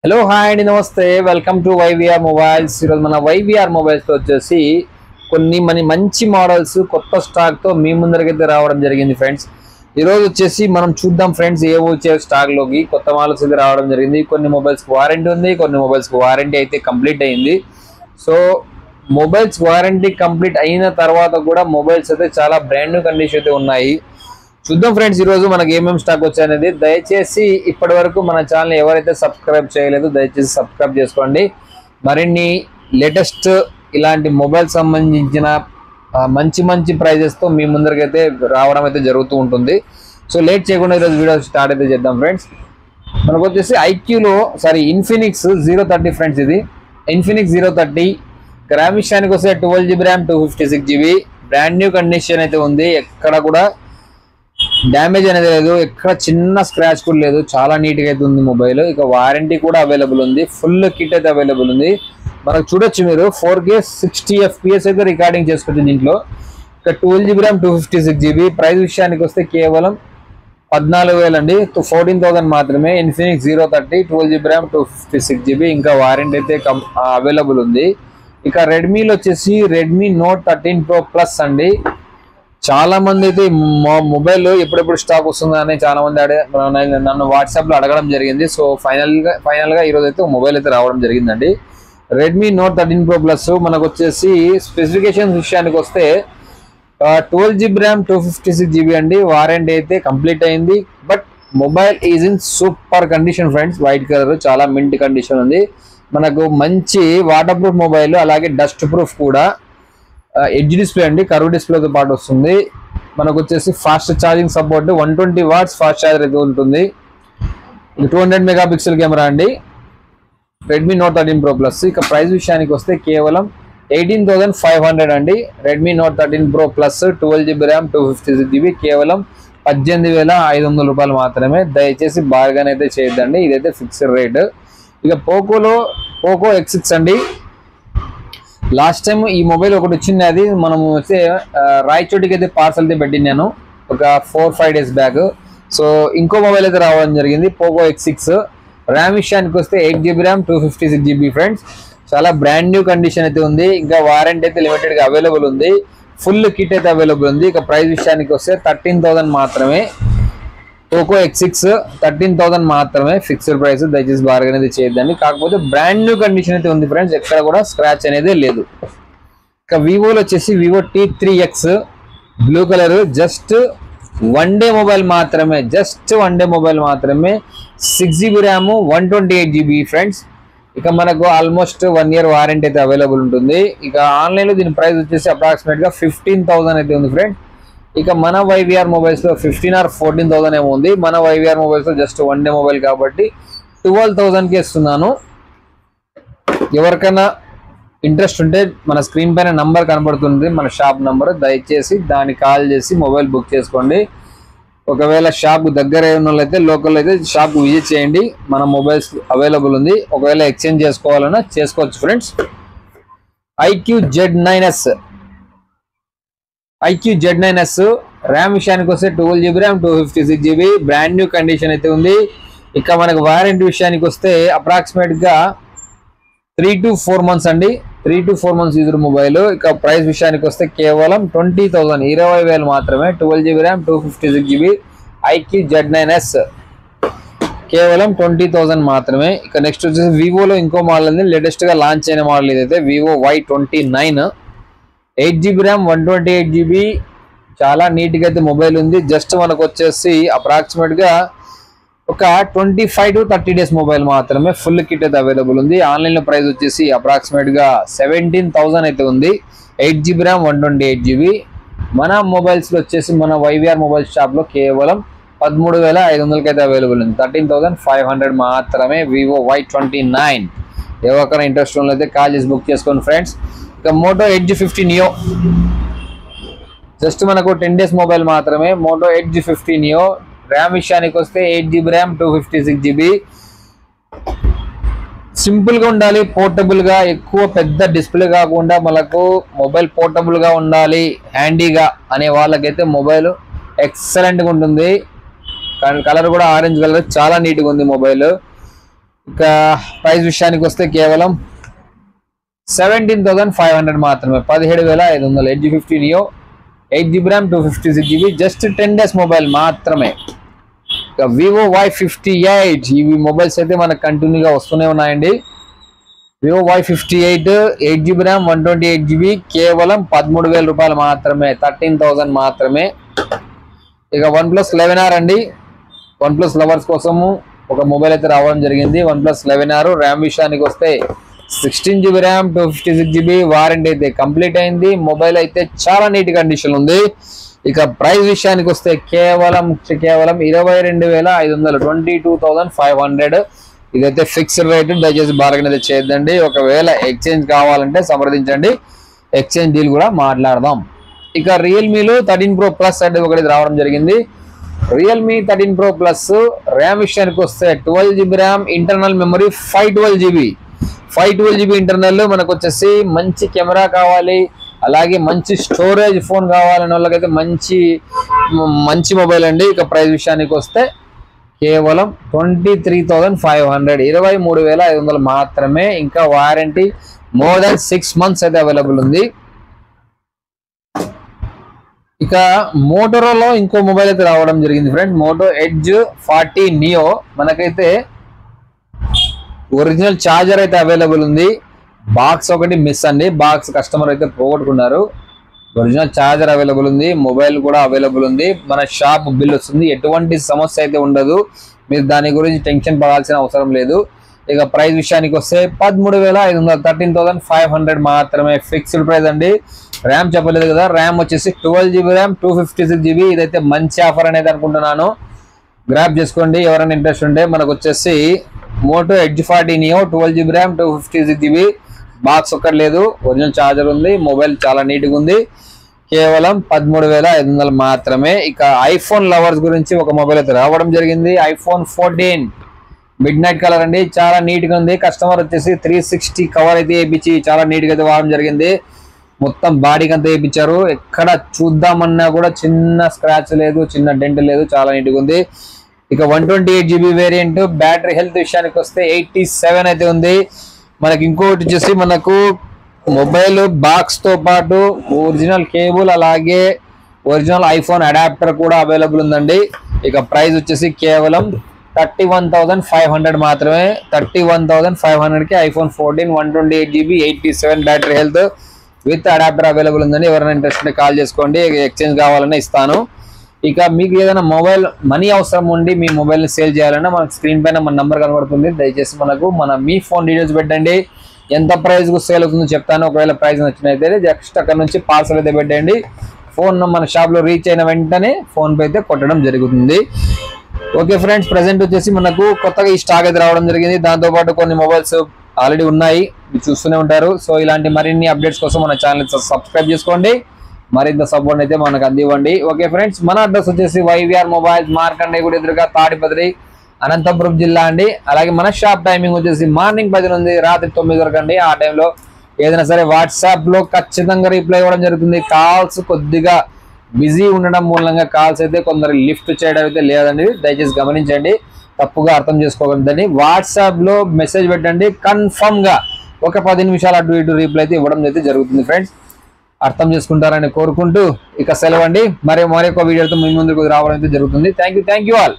Hello hi అండి, నమస్తే. Welcome to YVR mobiles. ఈరోజు మన వైవిఆర్ మొబైల్స్తో వచ్చేసి కొన్ని మంచి మోడల్స్ కొత్త స్టాక్తో మీ ముందరికైతే రావడం జరిగింది ఫ్రెండ్స్. ఈరోజు వచ్చేసి మనం చూద్దాం ఫ్రెండ్స్, ఏవో వచ్చే స్టాక్లోకి కొత్త మోడల్స్ అయితే రావడం జరిగింది. కొన్ని మొబైల్స్కి వారంటీ ఉంది, కొన్ని మొబైల్స్కి వారంటీ అయితే కంప్లీట్ అయింది. సో మొబైల్స్ వారంటీ కంప్లీట్ అయిన తర్వాత కూడా మొబైల్స్ అయితే చాలా బ్రాండ్ న్యూ కండిషన్ అయితే ఉన్నాయి. చూద్దాం ఫ్రెండ్స్, ఈరోజు మనకి ఏమేమి స్టాక్ వచ్చాయనేది. దయచేసి ఇప్పటి వరకు మన ఛానల్ ఎవరైతే సబ్స్క్రైబ్ చేయలేదు దయచేసి సబ్స్క్రైబ్ చేసుకోండి. మరిన్ని లేటెస్ట్ ఇలాంటి మొబైల్ సంబంధించిన మంచి ప్రైజెస్తో మీ ముందరికైతే రావడం అయితే జరుగుతూ ఉంటుంది. సో లేట్ చేయకుండా ఈరోజు వీడియో స్టార్ట్ అయితే చేద్దాం ఫ్రెండ్స్. మనకు వచ్చేసి ఇన్ఫినిక్స్ 030 ఫ్రెండ్స్. ఇది ఇన్ఫినిక్స్ 030 గ్రామ్ విషయానికి వస్తే 12GB RAM 256GB brand new condition అయితే ఉంది. ఎక్కడ కూడా డ్యామేజ్ అనేది లేదు, ఎక్కడ చిన్న స్క్రాచ్ కూడా లేదు, చాలా నీట్గా అయితే ఉంది మొబైల్. ఇక వారంటీ కూడా అవైలబుల్ ఉంది, ఫుల్ కిట్ అయితే అవైలబుల్ ఉంది. మనకు చూడొచ్చు మీరు 4K 60 FPS అయితే రికార్డింగ్ చేసుకోవచ్చు దీంట్లో. ఇక 12GB ర్యామ్ 256GB. ప్రైస్ విషయానికి వస్తే కేవలం 14,000 అండి, 14,000 మాత్రమే. Infinix 030 12GB RAM 256GB. ఇంకా వారంటీ అయితే అవైలబుల్ ఉంది. ఇక రెడ్మీలో వచ్చేసి రెడ్మీ నోట్ 13 Pro ప్లస్ అండి. చాలా మంది అయితే మొబైల్ ఎప్పుడెప్పుడు స్టాక్ వస్తుందా అని చాలా మంది నన్ను వాట్సాప్ లో అడగడం జరిగింది. సో ఫైనల్ గా ఈరోజు అయితే మొబైల్ అయితే రావడం జరిగిందండి. Redmi note 13 Pro plus. మనకు వచ్చేసి స్పెసిఫికేషన్ విషయానికి వస్తే 12GB ర్యామ్ 256GB అండి. వారంటీ అయితే కంప్లీట్ అయింది. But mobile is in super condition friends. White colour చాలా మింట్ కండిషన్ ఉంది. మనకు మంచి వాటర్ ప్రూఫ్ మొబైల్, అలాగే డస్ట్ ప్రూఫ్ కూడా. ఎడ్జ్ డిస్ప్లే అండి, కర్వ్ డిస్ప్లేతో పాటు వస్తుంది. మనకు వచ్చేసి fast charging support, 120 watts fast charger అయితే ఉంటుంది. 200 మెగాపిక్సెల్ కెమెరా అండి, రెడ్మీ నోట్ 13 Pro ప్లస్. ఇక ప్రైస్ విషయానికి వస్తే కేవలం 18,500 అండి. Redmi note 13 Pro plus 12GB RAM 256GB కేవలం 18,500 రూపాయలు మాత్రమే. దయచేసి బార్గెన్ అయితే చేయొద్దండి, ఇదైతే ఫిక్స్డ్ రేట్. ఇక పోకో X6 అండి. లాస్ట్ టైం ఈ మొబైల్ ఒకటి వచ్చింది, అది మనం వస్తే రాయచోటికి అయితే పార్సల్ అయితే పెట్టినాను ఒక 4-5 డేస్ బ్యాక్. సో ఇంకో మొబైల్ అయితే రావడం జరిగింది, పోకో X6. ర్యామ్ విషయానికి వస్తే 8GB ర్యామ్ 256GB ఫ్రెండ్స్. చాలా బ్రాండ్ న్యూ కండిషన్ అయితే ఉంది. ఇంకా వారంటీ అయితే లిమిటెడ్గా అవైలబుల్ ఉంది, ఫుల్ కిట్ అయితే అవైలబుల్ ఉంది. ఇక ప్రైస్ విషయానికి వస్తే 13,000 మాత్రమే. పోకో X6 13,000 మాత్రమే ఫిక్స్డ్ ప్రైస్. దయచేసి బార్గెన్ అయితే చేయొద్దండి. కాకపోతే బ్రాండ్ న్యూ కండిషన్ అయితే ఉంది ఫ్రెండ్స్, ఎక్కడ కూడా స్క్రాచ్ అనేది లేదు. ఇక వివోలో వచ్చేసి Vivo T3X blue colour, just one day mobile మాత్రమే. 6GB RAM 128GB friends. ఇక మనకు ఆల్మోస్ట్ 1 year వారంటీ అయితే అవైలబుల్ ఉంటుంది. ఇక ఆన్లైన్లో దీని ప్రైస్ వచ్చేసి అప్రాక్సిమేట్గా 15,000 అయితే ఉంది ఫ్రెండ్స్. ఇక మన వైవిఆర్ మొబైల్స్ లో 15 or 14,000 ఏమో ఉంది. మన వైవిఆర్ మొబైల్స్ లో జస్ట్ వన్ డే మొబైల్ కాబట్టి 12,000కి ఇస్తున్నాను. ఎవరికైనా ఇంట్రెస్ట్ ఉంటే మన స్క్రీన్ పైన నంబర్ కనబడుతుంది, మన షాప్ నంబర్. దయచేసి దాన్ని కాల్ చేసి మొబైల్ బుక్ చేసుకోండి. ఒకవేళ షాప్ దగ్గర ఉన్న వాళ్ళైతే లోకల్ అయితే షాప్ విజిట్ చేయండి, మన మొబైల్స్ అవైలబుల్ ఉంది. ఒకవేళ ఎక్స్చేంజ్ చేసుకోవాలన్నా చేసుకోవచ్చు ఫ్రెండ్స్. IQ Z9S ర్యామ్ విషయానికి వస్తే 12GB RAM 256GB brand new condition అయితే ఉంది. ఇక మనకు వారంటీ విషయానికి వస్తే అప్రాక్సిమేట్ గా 3 to 4 months అండి, 3 to 4 months యూజర్ మొబైల్. ఇక ప్రైస్ విషయానికి వస్తే కేవలం 20,000 20,000 మాత్రమే. 12GB RAM 256GB IQ Z9S కేవలం 20,000 మాత్రమే. ఇక నెక్స్ట్ వచ్చేసి వివోలో ఇంకో మోడల్ ఉంది, లేటెస్ట్ గా లాంచ్ అయిన మోడల్ ఇదైతే Vivo Y29 8GB RAM 128GB. చాలా నీట్గా అయితే మొబైల్ ఉంది. జస్ట్ మనకు వచ్చేసి అప్రాక్సిమేట్ గా ఒక 25 to 30 days మొబైల్ మాత్రమే. ఫుల్ కిట్ అయితే అవైలబుల్ ఉంది. ఆన్లైన్ లో ప్రైస్ వచ్చేసి అప్రాక్సిమేట్ గా 17,000 అయితే ఉంది. 8GB RAM 128GB. మన మొబైల్స్ లో వచ్చేసి మన వైవిఆర్ మొబైల్ షాప్ లో కేవలం 13,500కి అయితే అవైలబుల్ ఉంది. 13,500 మాత్రమే. Vivo Y29. ఎవరికైనా ఇంట్రెస్ట్ ఉన్నట్లయితే కాల్ చేసి బుక్ చేసుకోండి ఫ్రెండ్స్. ఇక మోటో ఎడ్జ్ 50 నియో జస్ట్ మనకు 10 days మొబైల్ మాత్రమే. మోటో ఎడ్జ్ 50 నియో ర్యామ్ విషయానికి వస్తే 8GB ర్యామ్ 256GB. సింపుల్ గా ఉండాలి, పోర్టబుల్ గా, ఎక్కువ పెద్ద డిస్ప్లే కాకుండా మనకు మొబైల్ పోర్టబుల్ గా ఉండాలి, హ్యాండీగా అనే వాళ్ళకైతే మొబైల్ ఎక్సలెంట్ గా ఉంటుంది. కలర్ కూడా ఆరెంజ్ కలర్ చాలా నీట్ గా ఉంది మొబైల్. ఇక ప్రైస్ విషయానికి వస్తే కేవలం 17,500 మాత్రమే, 17,500. 8G50 neo 8GB RAM 256GB, just 10 days mobile మాత్రమే. ఇక వివో Y58 ఇవి మొబైల్స్ అయితే మనకు కంటిన్యూగా వస్తూనే ఉన్నాయండి. Vivo Y58 8GB RAM 128GB కేవలం 13,000 రూపాయలు మాత్రమే, 13,000 మాత్రమే. ఇక OnePlus 11R అండి, OnePlus లవర్స్ కోసము ఒక మొబైల్ అయితే రావడం జరిగింది. OnePlus 11R ర్యామ్ విషయానికి వస్తే 16GB ర్యామ్ 256GB, వారంటీ అయితే కంప్లీట్ అయింది. మొబైల్ అయితే చాలా నీట్ కండిషన్ ఉంది. ఇక ప్రైస్ విషయానికి వస్తే కేవలం 22,500, 22,500. ఇదైతే ఫిక్స్డ్ రేట్, దయచేసి బార్గెన్ అయితే చేయొద్దండి. ఒకవేళ ఎక్స్చేంజ్ కావాలంటే సంప్రదించండి, ఎక్స్చేంజ్ డీల్ కూడా మాట్లాడదాం. ఇక రియల్మీలో 13 Pro Plus అంటే ఒకటి రావడం జరిగింది. రియల్మీ 13 Pro Plus ర్యామ్ విషయానికి వస్తే 12GB RAM, internal memory 512GB internal. మనకు వచ్చేసి మంచి కెమెరా కావాలి, అలాగే మంచి స్టోరేజ్ ఫోన్ కావాలనే వాళ్ళకైతే మంచి మొబైల్ అండి. ఇక ప్రైస్ విషయానికి వస్తే కేవలం 23,500, 23,500 మాత్రమే. ఇంకా వారంటీ మోర్ దాన్ 6 months అయితే అవైలబుల్ ఉంది. ఇక మోటోరోలో ఇంకో మొబైల్ అయితే రావడం జరిగింది ఫ్రెండ్స్, మోటో ఎడ్జ్ 40 నియో. మనకైతే ఒరిజినల్ ఛార్జర్ అయితే అవైలబుల్ ఉంది. బాక్స్ ఒకటి మిస్ అండి, బాక్స్ కస్టమర్ అయితే పోగొట్టుకున్నారు. ఒరిజినల్ ఛార్జర్ అవైలబుల్ ఉంది, మొబైల్ కూడా అవైలబుల్ ఉంది. మన షాప్ బిల్ వస్తుంది, ఎటువంటి సమస్య అయితే ఉండదు. మీరు దాని గురించి టెన్షన్ పడాల్సిన అవసరం లేదు. ఇక ప్రైస్ విషయానికి వస్తే 13,500, 13,500 మాత్రమే, ఫిక్స్డ్ ప్రైస్ అండి. ర్యామ్ చెప్పలేదు కదా, ర్యామ్ వచ్చేసి 12GB ర్యామ్ 256GB. ఇదైతే మంచి ఆఫర్ అనేది అనుకుంటున్నాను, గ్రాప్ చేసుకోండి ఎవరైనా ఇంట్రెస్ట్ ఉంటే. మనకు వచ్చేసి Moto edge 40 neo 12GB RAM 256GB, box ఒక్కటి లేదు, ఒరిజినల్ ఛార్జర్ ఉంది, మొబైల్ చాలా నీట్గా ఉంది. కేవలం 13,500 మాత్రమే. ఇక ఐఫోన్ లవర్స్ గురించి ఒక మొబైల్ అయితే రావడం జరిగింది. iPhone 14 మిడ్ నైట్ కలర్ అండి, చాలా నీట్గా ఉంది. కస్టమర్ వచ్చేసి 360 కవర్ అయితే వేయించి చాలా నీట్గా అయితే వాడడం జరిగింది. మొత్తం బాడీకి అంతా వేయించారు, ఎక్కడ చూద్దామన్నా కూడా చిన్న స్క్రాచ్ లేదు, చిన్న డెంట్ లేదు, చాలా నీట్గా ఉంది. ఇక 128GB వేరియంట్. బ్యాటరీ హెల్త్ విషయానికి వస్తే 87 అయితే ఉంది. మనకి ఇంకోటి వచ్చేసి మనకు మొబైల్ బాక్స్ తో పాటు ఒరిజినల్ కేబుల్, అలాగే ఒరిజినల్ ఐఫోన్ అడాప్టర్ కూడా అవైలబుల్ ఉందండి. ఇక ప్రైస్ వచ్చేసి కేవలం 31,500 మాత్రమే, 31,500కి iPhone 14 128GB 87 battery health with adapter available ఉందండి. ఎవరైనా ఇంట్రెస్ట్ ఉంటే కాల్ చేసుకోండి, ఎక్స్చేంజ్ కావాలన్నా ఇస్తాను. ఇక మీకు ఏదైనా మొబైల్ మనీ అవసరం ఉండి మీ మొబైల్ని సేల్ చేయాలన్నా మనకు స్క్రీన్ పైన మన నెంబర్ కనబడుతుంది, దయచేసి మీ ఫోన్ డీటెయిల్స్ పెట్టండి, ఎంత ప్రైస్కు సేల్ అవుతుందో చెప్తాను. ఒకవేళ ప్రైస్ నచ్చినైతే జస్ట్ అక్కడ నుంచి పార్సల్ అయితే పెట్టండి. ఫోన్ మన షాప్లో రీచ్ అయిన వెంటనే ఫోన్పే అయితే కొట్టడం జరుగుతుంది. ఓకే ఫ్రెండ్స్, ప్రెసెంట్ వచ్చేసి మనకు కొత్తగా ఈ స్టాక్ అయితే రావడం జరిగింది. దాంతోపాటు కొన్ని మొబైల్స్ ఆల్రెడీ ఉన్నాయి, మీరు చూస్తూనే ఉంటారు. సో ఇలాంటి మరిన్ని అప్డేట్స్ కోసం మన ఛానల్ సబ్స్క్రైబ్ చేసుకోండి, మరింత సపోర్ట్ అయితే మనకు అందివ్వండి. ఓకే ఫ్రెండ్స్, మన అడ్రస్ వచ్చేసి YVR మొబైల్స్, మార్కండే గుడి ఎదురుగా, తాడిపత్రి, అనంతపురం జిల్లా అండి. అలాగే మన షాప్ టైమింగ్ వచ్చేసి మార్నింగ్ 10 నుండి రాత్రి 9 వరకు అండి. ఆ టైంలో ఏదైనా సరే వాట్సాప్లో ఖచ్చితంగా రిప్లై ఇవ్వడం జరుగుతుంది. కాల్స్ కొద్దిగా బిజీ ఉండడం మూలంగా కాల్స్ అయితే కొందరు లిఫ్ట్ చేయడం అయితే లేదండి, దయచేసి గమనించండి, తప్పుగా అర్థం చేసుకోవద్దని. వాట్సాప్లో మెసేజ్ పెట్టండి, కన్ఫర్మ్గా ఒక 10 నిమిషాలు అటు ఇటు రిప్లై అయితే ఇవ్వడం అయితే జరుగుతుంది ఫ్రెండ్స్. అర్థం చేసుకుంటారని కోరుకుంటూ ఇక సెలవండి. మరొక వీడియోతో మీ ముందుకు రావడం అయితే జరుగుతుంది. Thank you all.